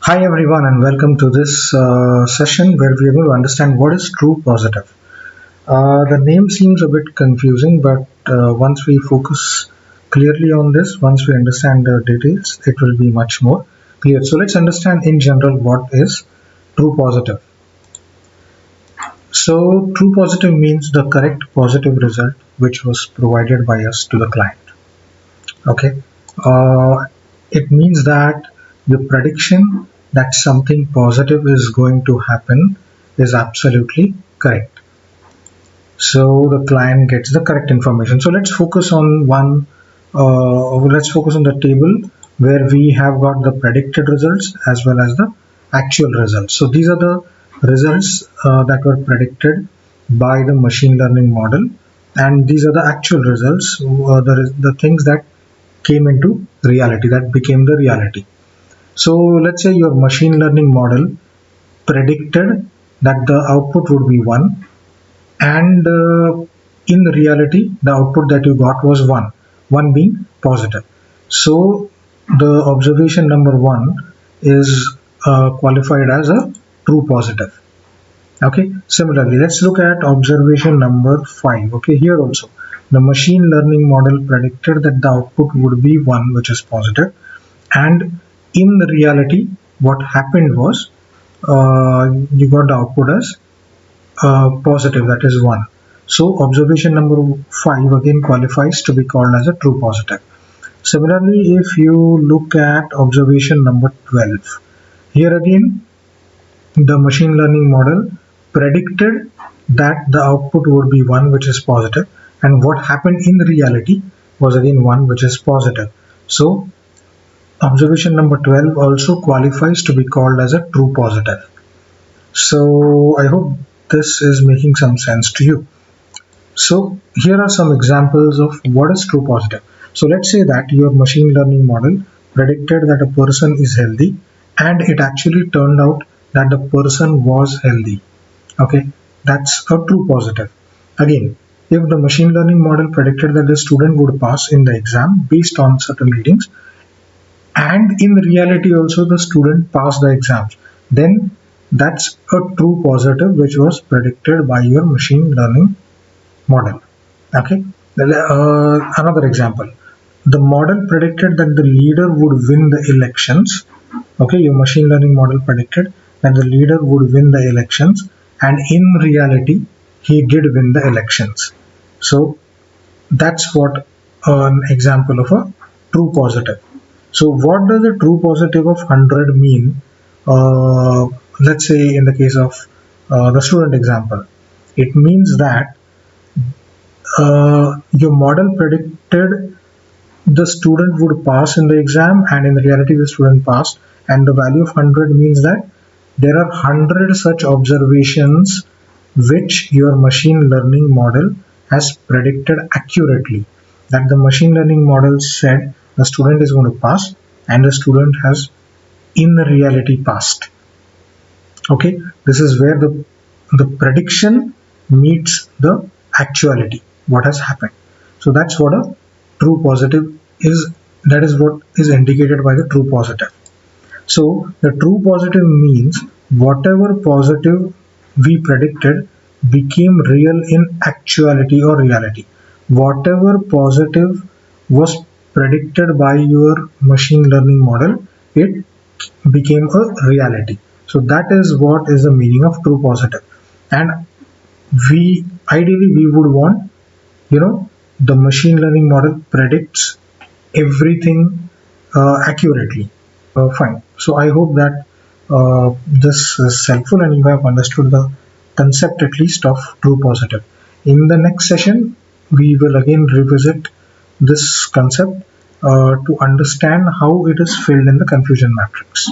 Hi everyone and welcome to this session where we are going to understand what is true positive. The name seems a bit confusing, but once we focus clearly on this, once we understand the details, it will be much more clear. So let's understand in general what is true positive. So true positive means the correct positive result which was provided by us to the client. Okay. Uh, it means that the prediction that something positive is going to happen is absolutely correct. So the client gets the correct information. So let's focus on let's focus on the table where we have got the predicted results as well as the actual results. So these are the results that were predicted by the machine learning model, and these are the actual results, the things that came into reality, that became the reality. So let's say your machine learning model predicted that the output would be 1, and in reality the output that you got was 1 being positive. So the observation number 1 is qualified as a true positive. Okay, similarly let's look at observation number 5. Okay, here also the machine learning model predicted that the output would be 1, which is positive, and in reality what happened was you got the output as positive, that is 1. So observation number 5 again qualifies to be called as a true positive. Similarly, if you look at observation number 12, here again the machine learning model predicted that the output would be 1, which is positive, and what happened in reality was again 1, which is positive. So observation number 12 also qualifies to be called as a true positive. So I hope this is making some sense to you. So here are some examples of what is true positive. So let's say that your machine learning model predicted that a person is healthy, and it actually turned out that the person was healthy. Okay, that's a true positive. Again, if the machine learning model predicted that the student would pass in the exam based on certain readings, and in reality also the student passed the exams, then that's a true positive which was predicted by your machine learning model. Okay. Another example, the model predicted that the leader would win the elections. Okay, your machine learning model predicted that the leader would win the elections, and in reality he did win the elections. So that's what an example of a true positive. So what does a true positive of 100 mean? Let's say in the case of the student example, it means that your model predicted the student would pass in the exam, and in reality the student passed, and the value of 100 means that there are 100 such observations which your machine learning model has predicted accurately, that the machine learning model said the student is going to pass, and the student has in reality passed. Okay, this is where the prediction meets the actuality, what has happened. So that's what a true positive is. That is what is indicated by the true positive. So the true positive means whatever positive we predicted became real in actuality or reality. Whatever positive was predicted by your machine learning model, it became a reality. So that is what is the meaning of true positive. And we ideally we would want, the machine learning model predicts everything accurately. Fine. So I hope that this is helpful and you have understood the concept at least of true positive. In the next session, we will again revisit this concept to understand how it is filled in the confusion matrix.